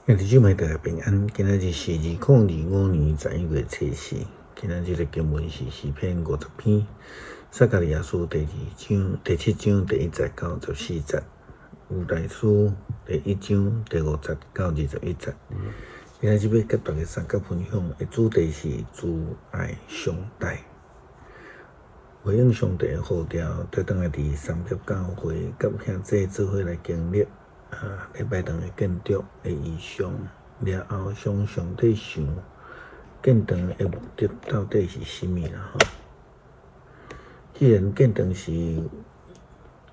兄弟姊妹大家平安，今仔日是2025年11月初4。今仔日的经文是诗篇50篇，撒迦利亚书第7章第1节到14节，犹大书第1章第5节到21节。今仔日要甲大家三角分享的主题是主爱上帝，回应上帝的呼召，倒转来伫300教会甲兄弟做伙来经历。礼拜堂的建筑的意象，了后向上帝想，建堂的目的到底是啥物啦？既然建堂是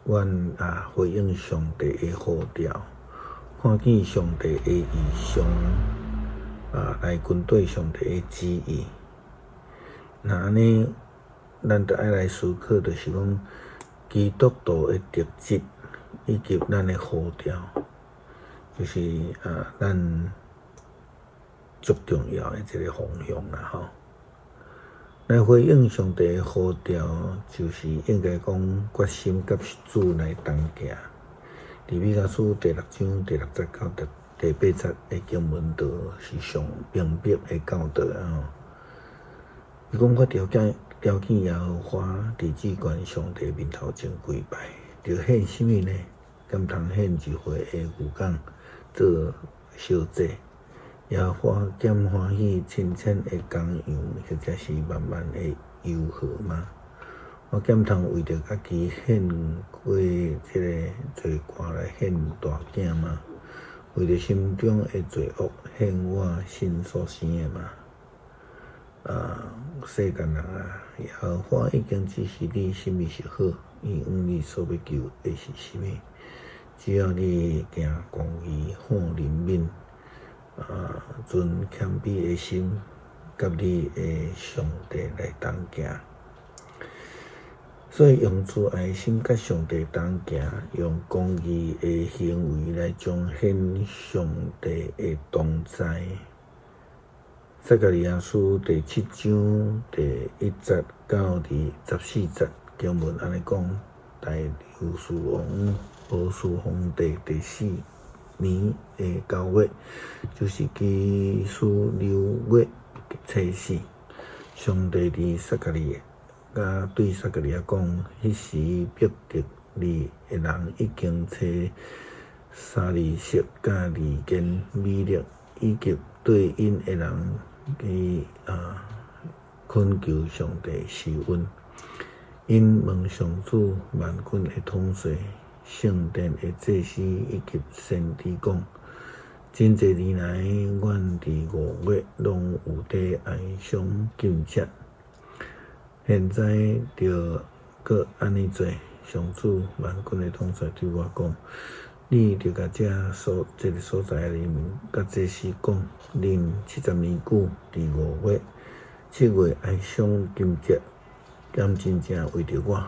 阮回应上帝的呼召，看见上帝的意象，来跟对上帝的旨意，那安尼，咱就爱来思考，就是讲基督徒的特质。以及咱的呼召，就是咱最重要的一个方向啦吼。来回应上帝的呼召，就是应该讲决心甲主来同行。伫米迦书第6章第6节到第8节的经文，就是上明白的教导啊。伊讲我条件耶和华伫至高上帝面头前跪拜。着献什么呢？敢通献一回的牛犅做烧祭，耶和华减欢喜亲切的公羊，或者是慢慢的油和吗？我敢通为着家己献过这个罪过来献大囝吗？为着心中的罪恶献我心所生的吗？世间人耶和华已经指示你什么是好。伊问你所要求的是啥物？只要你行公义、好人民，存谦卑的心，甲你的上帝来同行。所以用主爱心甲上帝同行，用公义的行为来彰显上帝的同在。撒迦利亚书第7章第1节到第14节。经文安尼讲，大流士王波斯皇帝第4年的9月，就是基斯流月初4，上帝对撒迦利亚讲，迄时必得利的人已经找沙利色甲利根米勒，以及对因的人去恳求上帝施恩。因问上主万军的统帅、圣殿的祭司以及先知讲：真侪年来，阮伫5月拢有伫哀伤禁食，现在着搁安尼做。上主万军的统帅对我讲：你着甲这个所在的人民甲祭司讲，恁70年久伫5月、7月哀伤禁食。敢真正为着我，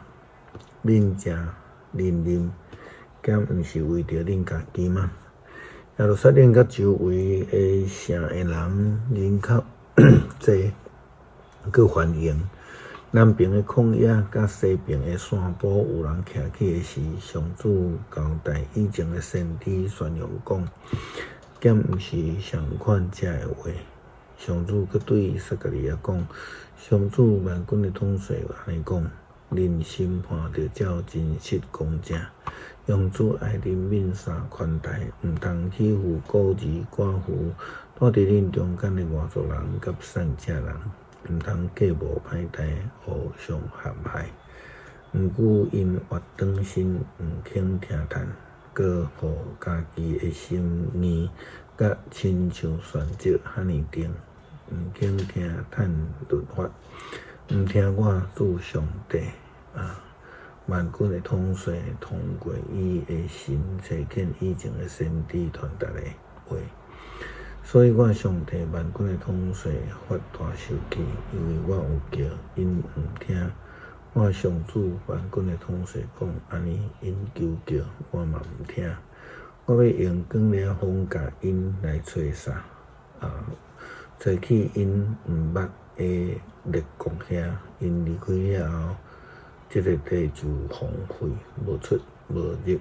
恁食恁啉，敢毋是为着恁家己吗？耶路撒冷甲周围的城的人口侪搁繁荣。南边的旷野甲西边的山坡有人徛起的时，上主交代以前的先知宣扬讲，敢毋是上款这的话。上主佮对撒迦利亚讲：上主万军的统帅安尼讲，恁审判着照真实公正，用主爱人民相宽待，毋通欺负孤儿寡妇，住伫恁中间的外族人甲散者人，毋通计无歹待，互相陷害。毋过因活长心，毋肯听叹，搁互家己的心念甲亲像选择遐尼重。毋肯听叹律法，毋听我主上帝万军的统帅通过伊的神差遣以前的先知传达的话，所以我上帝万军的统帅发大生气，因为我有叫因毋听。我上主万军的统帅讲安尼，因求叫我嘛毋听。我要用光亮风甲因来找杀找起因毋捌的列国遐，因离开了后，这个地就荒废，无出无入。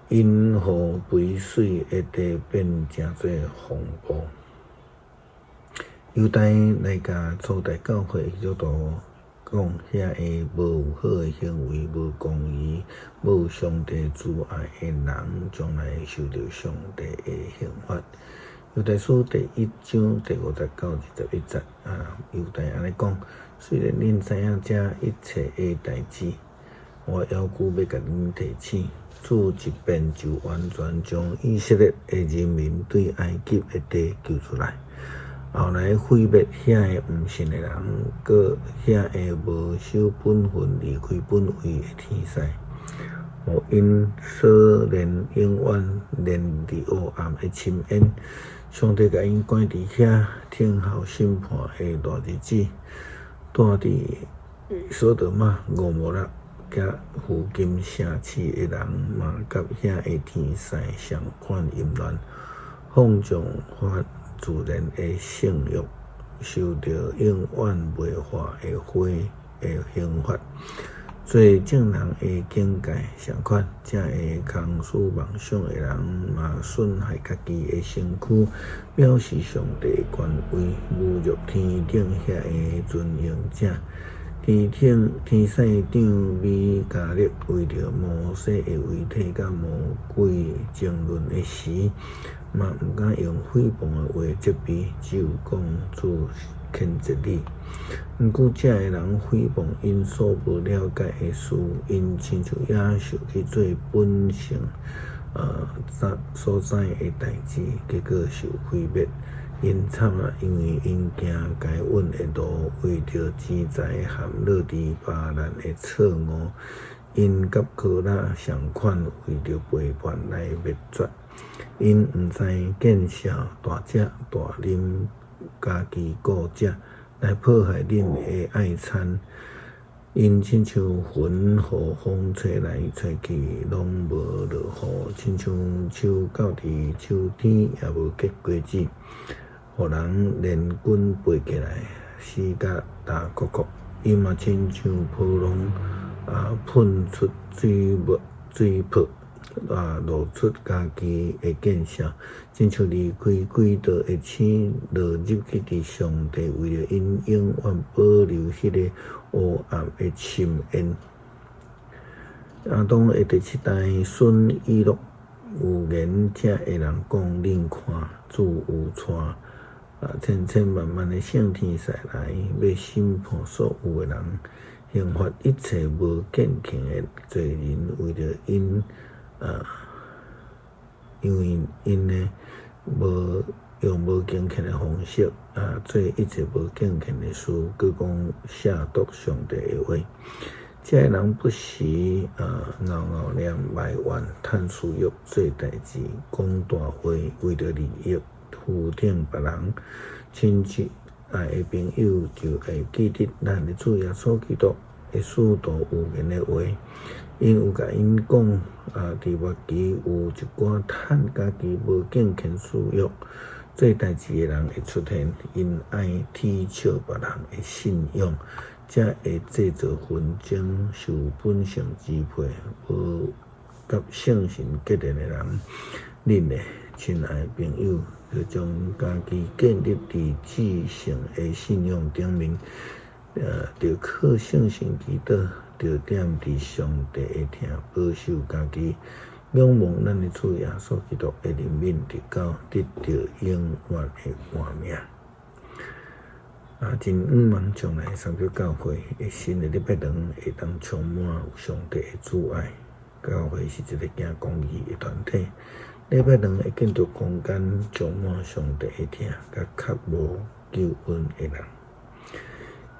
因河肥水会地变诚侪风暴。犹太来甲初代教会基督徒讲，遐个无有好诶行为、无公义、无上帝慈爱诶人，将来会受到上帝诶刑罚。犹太书第1章第59-21节犹太安尼讲：虽然恁知影这一切诶代志，我要求要甲恁提醒，主一遍就完全将以色列诶人民对埃及诶地救出来。后来毁灭遐个毋信诶人，搁遐个无守本分、离开本位诶天使，互因所连永远连伫黑暗诶深渊。上帝甲因关伫遐，听候审判诶大日子，住伫所多玛、蛾摩拉甲附近城市诶人嘛，甲遐个天使相款淫乱，放纵法自然诶性欲，受到永远袂化诶火诶刑罚。做正人诶境界相款，才会空思妄想诶人嘛，损害家己诶身躯，藐视上帝诶权威，侮辱天顶遐个尊荣者。天使长米迦勒为着摩西诶遗体甲魔鬼争论诶时，嘛毋敢用诽谤诶话责备，只有讲主谴责你。毋过这个人诽谤因所无了解诶事，因亲像野兽去做本性所知诶代志，结果受毁灭。因惨啊！因为因行该稳诶路，为着钱财含落伫别人诶错误，因甲科拉相款，为着陪伴来灭绝。因毋知见笑大食大啉，家己顾食，来迫害恁诶爱餐。因亲像云，互风吹来吹去，拢无落雨；亲像树到伫秋天，也无结果子。互人连滚飞起来，死甲大哭哭。伊嘛亲像波浪喷出水泡，露出家己的见笑，亲像离开轨道的星，落入去伫上帝为了因永远保留迄个黑暗的深渊。亚当的第7代孙以诺有言，这个人讲：恁看，主有带千千万万的圣天使来，要审判所有的人，刑罚一切无敬虔的罪人，为着因因为因呢用无敬虔的方式做一切无敬虔的事，佮讲亵渎上帝的话。这个人不时拗念埋怨，趁私欲做代志，讲大话，为着利益。负定别人，亲戚爱的朋友就会记得咱的主耶稣基督的许多有言的话。因有甲因讲伫末期有一寡趁家己无敬虔私欲做代志的人会出现，因爱踢笑别人的信仰，才会制造纷争，受本性支配，无甲圣神结连的人。恁的亲爱朋友，就将家己建立伫至圣的信仰顶面，就靠圣神祈祷，就踮伫上帝的听，保守家己，仰望咱的主耶稣基督的怜悯，直到得到永远的安命。真希望将来三角教会的新的礼拜堂会当充满有上帝的主爱。教会是一个行公义的团体。礼拜堂会建筑空间，充满上帝的听，甲较无救恩的人。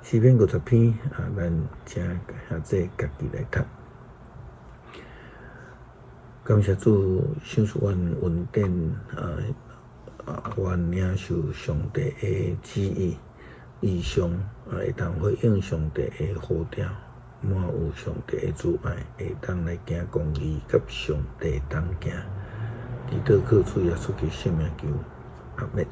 诗篇50篇咱请下这家己来读。感谢主，享受阮恩典阮领受上帝的旨意，意向会当回应上帝的呼召，满有上帝的主爱，会当来行公义，甲上帝同行。祈祷靠主耶稣基督圣名求，阿们。